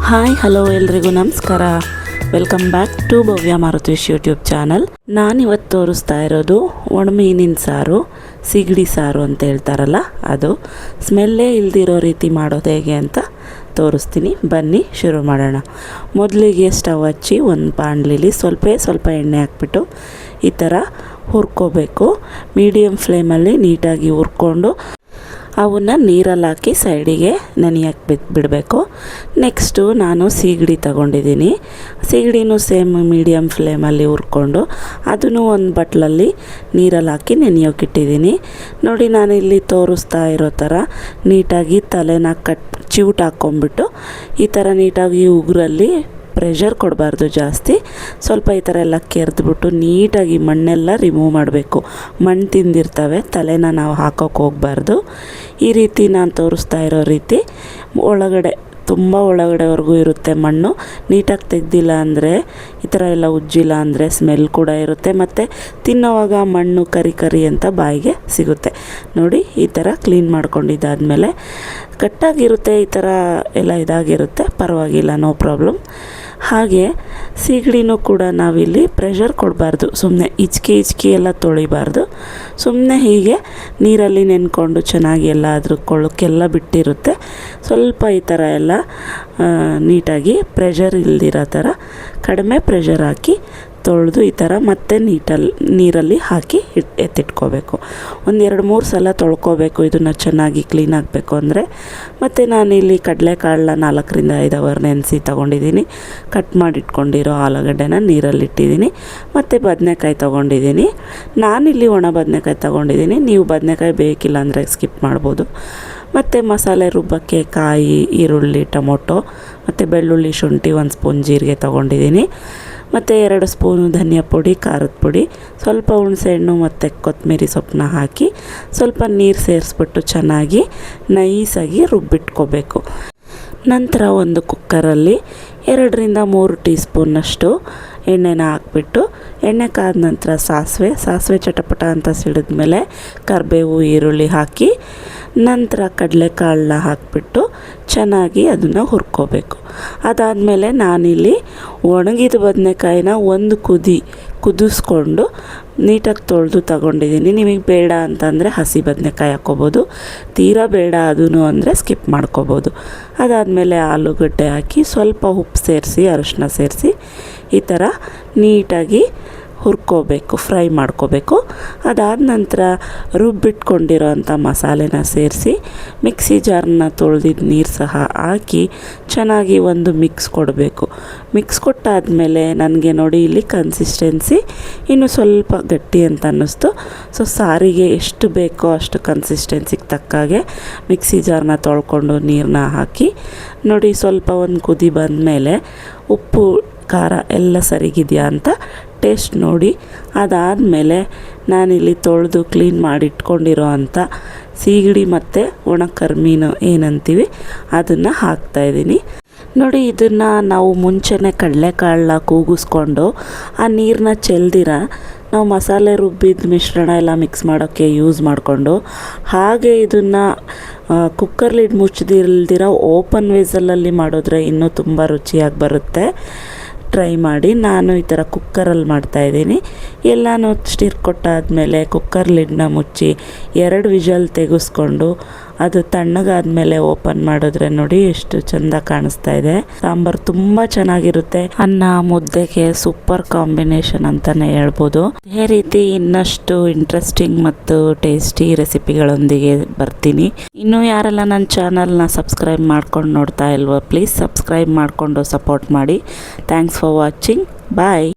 Hi hello ಎಲ್ರಿಗೂ ನಮಸ್ಕಾರ. Welcome back to Bhavya Marutesh YouTube channel. ನಾನಿವತ್ತು ತೋರಿಸ್ತಾ ಇರೋದು ಒಣಮೀನಿನ ಸಾರು, ಸಿಗಡಿ ಸಾರು ಅಂತ ಹೇಳ್ತಾರಲ್ಲ ಅದು. ಸ್ಮೆಲ್ಲೇ ಇಲ್ದಿರೋ ರೀತಿ ಮಾಡೋದು ಹೇಗೆ ಅಂತ ತೋರಿಸ್ತೀನಿ, ಬನ್ನಿ ಶುರು ಮಾಡೋಣ. ಮೊದಲಿಗೆ ಸ್ಟವ್ ಹಚ್ಚಿ ಒಂದು ಬಾಣಲಿಲಿ ಸ್ವಲ್ಪ ಎಣ್ಣೆ ಹಾಕ್ಬಿಟ್ಟು ಈ ಥರ ಹುರ್ಕೋಬೇಕು. ಮೀಡಿಯಮ್ ಫ್ಲೇಮಲ್ಲಿ ನೀಟಾಗಿ ಹುರ್ಕೊಂಡು ಅವನ್ನ ನೀರಲ್ಲಿ ಹಾಕಿ ಸೈಡಿಗೆ ನೆನೆಯಕ್ಕೆ ಬಿಡಬೇಕು. ನೆಕ್ಸ್ಟು ನಾನು ಸೀಗಡಿ ತಗೊಂಡಿದ್ದೀನಿ. ಸೀಗಡಿನೂ ಸೇಮ್ ಮೀಡಿಯಮ್ ಫ್ಲೇಮಲ್ಲಿ ಹುರ್ಕೊಂಡು ಅದನ್ನು ಒಂದು ಬಟ್ಲಲ್ಲಿ ನೀರಲ್ಲಿ ಹಾಕಿ ನೆನೆಯೋಕ್ಕಿಟ್ಟಿದ್ದೀನಿ. ನೋಡಿ, ನಾನಿಲ್ಲಿ ತೋರಿಸ್ತಾ ಇರೋ ಥರ ನೀಟಾಗಿ ತಲೆನ ಚಿವುಟ್ ಹಾಕ್ಕೊಂಬಿಟ್ಟು ಈ ಥರ ನೀಟಾಗಿ ಉಗುರಲ್ಲಿ ಪ್ರೆಷರ್ ಕೊಡಬಾರ್ದು ಜಾಸ್ತಿ. ಸ್ವಲ್ಪ ಈ ಥರ ಎಲ್ಲ ಕೆರೆದ್ಬಿಟ್ಟು ನೀಟಾಗಿ ಮಣ್ಣೆಲ್ಲ ರಿಮೂವ್ ಮಾಡಬೇಕು. ಮಣ್ಣು ತಿಂದಿರ್ತವೆ, ತಲೆನ ನಾವು ಹಾಕೋಕ್ಕೆ ಹೋಗಬಾರ್ದು. ಈ ರೀತಿ ನಾನು ತೋರಿಸ್ತಾ ಇರೋ ರೀತಿ ಒಳಗಡೆ ತುಂಬ ಒಳಗಡೆವರೆಗೂ ಇರುತ್ತೆ ಮಣ್ಣು. ನೀಟಾಗಿ ತೆಗೆದಿಲ್ಲ ಅಂದರೆ, ಈ ಥರ ಎಲ್ಲ ಉಜ್ಜಿಲ್ಲ ಅಂದರೆ ಸ್ಮೆಲ್ ಕೂಡ ಇರುತ್ತೆ, ಮತ್ತು ತಿನ್ನೋವಾಗ ಮಣ್ಣು ಕರಿ ಅಂತ ಬಾಯಿಗೆ ಸಿಗುತ್ತೆ. ನೋಡಿ, ಈ ಥರ ಕ್ಲೀನ್ ಮಾಡ್ಕೊಂಡಿದ್ದಾದಮೇಲೆ ಕಟ್ಟಾಗಿರುತ್ತೆ, ಈ ಥರ ಎಲ್ಲ ಇದಾಗಿರುತ್ತೆ, ಪರವಾಗಿಲ್ಲ, ನೋ ಪ್ರಾಬ್ಲಮ್. ಹಾಗೆ ಸೀಗಡಿನೂ ಕೂಡ ನಾವಿಲ್ಲಿ ಪ್ರೆಷರ್ ಕೊಡಬಾರ್ದು, ಸುಮ್ಮನೆ ಹಿಚ್ಕಿ ಎಲ್ಲ ತೊಳಿಬಾರ್ದು. ಸುಮ್ಮನೆ ಹೀಗೆ ನೀರಲ್ಲಿ ನೆನ್ಕೊಂಡು ಚೆನ್ನಾಗಿ ಎಲ್ಲ ಅದ್ರ ಕೊಳಕ್ಕೆಲ್ಲ ಬಿಟ್ಟಿರುತ್ತೆ. ಸ್ವಲ್ಪ ಈ ಥರ ಎಲ್ಲ ನೀಟಾಗಿ ಪ್ರೆಷರ್ ಇಲ್ದಿರೋ ಥರ ಕಡಿಮೆ ಪ್ರೆಷರ್ ಹಾಕಿ ತೊಳೆದು ಈ ಥರ ಮತ್ತೆ ನೀರಲ್ಲಿ ಹಾಕಿ ಎತ್ತಿಟ್ಕೋಬೇಕು. ಒಂದು 2-3 ಸಲ ತೊಳ್ಕೊಬೇಕು ಇದನ್ನು ಚೆನ್ನಾಗಿ ಕ್ಲೀನ್ ಆಗಬೇಕು ಅಂದರೆ. ಮತ್ತು ನಾನಿಲ್ಲಿ ಕಡಲೆಕಾಳನ್ನ 4-5 ಅವರ್ ನೆನೆಸಿ ತೊಗೊಂಡಿದ್ದೀನಿ. ಕಟ್ ಮಾಡಿಟ್ಕೊಂಡಿರೋ ಆಲೂಗಡ್ಡೆನ ನೀರಲ್ಲಿಟ್ಟಿದ್ದೀನಿ. ಮತ್ತು ಬದನೆಕಾಯಿ ತೊಗೊಂಡಿದ್ದೀನಿ. ನಾನಿಲ್ಲಿ ಒಣ ಬದನೆಕಾಯಿ ತೊಗೊಂಡಿದ್ದೀನಿ. ನೀವು ಬದನೆಕಾಯಿ ಬೇಕಿಲ್ಲ ಅಂದರೆ ಸ್ಕಿಪ್ ಮಾಡ್ಬೋದು. ಮತ್ತು ಮಸಾಲೆ ರುಬ್ಬಕ್ಕೆ ಕಾಯಿ, ಈರುಳ್ಳಿ, ಟೊಮೊಟೊ ಮತ್ತು ಬೆಳ್ಳುಳ್ಳಿ, ಶುಂಠಿ, 1 ಸ್ಪೂನ್ ಜೀರಿಗೆ ತೊಗೊಂಡಿದ್ದೀನಿ. ಮತ್ತು 2 ಸ್ಪೂನು ಧನಿಯಾ ಪುಡಿ, ಖಾರದ ಪುಡಿ, ಸ್ವಲ್ಪ ಹುಣಸೆಹಣ್ಣು ಮತ್ತು ಕೊತ್ತಂಬರಿ ಸೊಪ್ಪನ್ನ ಹಾಕಿ ಸ್ವಲ್ಪ ನೀರು ಸೇರಿಸ್ಬಿಟ್ಟು ಚೆನ್ನಾಗಿ ನೈಸಾಗಿ ರುಬ್ಬಿಟ್ಕೋಬೇಕು. ನಂತರ ಒಂದು ಕುಕ್ಕರಲ್ಲಿ 2-3 ಟೀ ಸ್ಪೂನ್ನಷ್ಟು ಎಣ್ಣೆನ ಹಾಕ್ಬಿಟ್ಟು, ಎಣ್ಣೆ ಕಾದ ನಂತರ ಸಾಸಿವೆ ಚಟಪಟ ಅಂತ ಸಿಡಿದ್ಮೇಲೆ ಕರಿಬೇವು, ಈರುಳ್ಳಿ ಹಾಕಿ ನಂತರ ಕಡಲೆಕಾಳನ್ನ ಹಾಕಿಬಿಟ್ಟು ಚೆನ್ನಾಗಿ ಅದನ್ನು ಹುರ್ಕೋಬೇಕು. ಅದಾದಮೇಲೆ ನಾನಿಲ್ಲಿ ಒಣಗಿದ ಬದನೆಕಾಯಿನ ಒಂದು ಕುದಿಸ್ಕೊಂಡು ನೀಟಾಗಿ ತೊಳೆದು ತಗೊಂಡಿದ್ದೀನಿ. ನಿಮಗೆ ಬೇಡ ಅಂತಂದರೆ ಹಸಿ ಬದನೆಕಾಯಿ ಹಾಕ್ಕೋಬೋದು, ತೀರಾ ಬೇಡ ಅದೂ ಅಂದರೆ ಸ್ಕಿಪ್ ಮಾಡ್ಕೋಬೋದು. ಅದಾದಮೇಲೆ ಆಲೂಗಡ್ಡೆ ಹಾಕಿ ಸ್ವಲ್ಪ ಉಪ್ಪು ಸೇರಿಸಿ, ಅರಿಶಿನ ಸೇರಿಸಿ ಈ ಥರ ನೀಟಾಗಿ ಹುರ್ಕೋಬೇಕು, ಫ್ರೈ ಮಾಡ್ಕೋಬೇಕು. ಅದಾದ ನಂತರ ರುಬ್ಬಿಟ್ಕೊಂಡಿರೋ ಅಂಥ ಮಸಾಲೆನ ಸೇರಿಸಿ ಮಿಕ್ಸಿ ಜಾರನ್ನ ತೊಳೆದಿದ್ದು ನೀರು ಸಹ ಹಾಕಿ ಚೆನ್ನಾಗಿ ಒಂದು ಮಿಕ್ಸ್ ಕೊಡಬೇಕು. ಮಿಕ್ಸ್ ಕೊಟ್ಟಾದಮೇಲೆ ನನಗೆ ನೋಡಿ ಇಲ್ಲಿ ಕನ್ಸಿಸ್ಟೆನ್ಸಿ ಇನ್ನೂ ಸ್ವಲ್ಪ ಗಟ್ಟಿ ಅಂತ ಅನ್ನಿಸ್ತು. ಸೊ ಸಾರಿಗೆ ಎಷ್ಟು ಬೇಕೋ ಅಷ್ಟು ಕನ್ಸಿಸ್ಟೆನ್ಸಿಗೆ ತಕ್ಕಾಗೆ ಮಿಕ್ಸಿ ಜಾರನ್ನ ತೊಳ್ಕೊಂಡು ನೀರನ್ನ ಹಾಕಿ ನೋಡಿ, ಸ್ವಲ್ಪ ಒಂದು ಕುದಿ ಬಂದಮೇಲೆ ಉಪ್ಪು ಖಾರ ಎಲ್ಲ ಸರಿಗಿದೆಯಾ ಅಂತ ಟೇಸ್ಟ್ ನೋಡಿ. ಅದಾದಮೇಲೆ ನಾನಿಲ್ಲಿ ತೊಳೆದು ಕ್ಲೀನ್ ಮಾಡಿ ಇಟ್ಕೊಂಡಿರೋ ಅಂಥ ಸೀಗಡಿ ಮತ್ತು ಒಣ ಕರ್ಮೀನು ಏನಂತೀವಿ ಅದನ್ನು ಹಾಕ್ತಾಯಿದ್ದೀನಿ. ನೋಡಿ, ಇದನ್ನು ನಾವು ಮುಂಚೆನೇ ಕಡಲೆಕಾಳನ್ನ ಕೂಗಿಸ್ಕೊಂಡು ಆ ನೀರನ್ನ ಚೆಲ್ದಿರ ನಾವು ಮಸಾಲೆ ರುಬ್ಬಿದ ಮಿಶ್ರಣ ಎಲ್ಲ ಮಿಕ್ಸ್ ಮಾಡೋಕ್ಕೆ ಯೂಸ್ ಮಾಡಿಕೊಂಡು, ಹಾಗೆ ಇದನ್ನು ಕುಕ್ಕರ್ ಲಿಡ್ ಮುಚ್ಚದಿಲ್ದಿರ ಓಪನ್ ವೇಸಲಲ್ಲಿ ಮಾಡಿದ್ರೆ ಇನ್ನೂ ತುಂಬ ರುಚಿಯಾಗಿ ಬರುತ್ತೆ. ಟ್ರೈ ಮಾಡಿ. ನಾನು ಈ ಥರ ಕುಕ್ಕರಲ್ಲಿ ಮಾಡ್ತಾಯಿದ್ದೀನಿ. ಎಲ್ಲನೂ ಸ್ಟಿರ್ ಕೊಟ್ಟಾದಮೇಲೆ ಕುಕ್ಕರ್ ಲಿಡ್ನ ಮುಚ್ಚಿ 2 ವಿಷಲ್ ತೆಗೆಸ್ಕೊಂಡು ಅದು ತಣ್ಣಗಾದ್ಮೇಲೆ ಓಪನ್ ಮಾಡಿದ್ರೆ ನೋಡಿ ಎಷ್ಟು ಚೆಂದ ಕಾಣಿಸ್ತಾ ಇದೆ. ಸಾಂಬಾರು ತುಂಬ ಚೆನ್ನಾಗಿರುತ್ತೆ. ಅನ್ನ ಮುದ್ದೆಗೆ ಸೂಪರ್ ಕಾಂಬಿನೇಷನ್ ಅಂತಲೇ ಹೇಳ್ಬೋದು. ಇದೇ ರೀತಿ ಇನ್ನಷ್ಟು ಇಂಟ್ರೆಸ್ಟಿಂಗ್ ಮತ್ತು ಟೇಸ್ಟಿ ರೆಸಿಪಿಗಳೊಂದಿಗೆ ಬರ್ತೀನಿ. ಇನ್ನೂ ಯಾರೆಲ್ಲ ನನ್ನ ಚಾನಲ್ನ ಸಬ್ಸ್ಕ್ರೈಬ್ ಮಾಡ್ಕೊಂಡು ನೋಡ್ತಾ ಇಲ್ವೋ, ಪ್ಲೀಸ್ ಸಬ್ಸ್ಕ್ರೈಬ್ ಮಾಡಿಕೊಂಡು ಸಪೋರ್ಟ್ ಮಾಡಿ. Thanks for watching. ಬಾಯ್.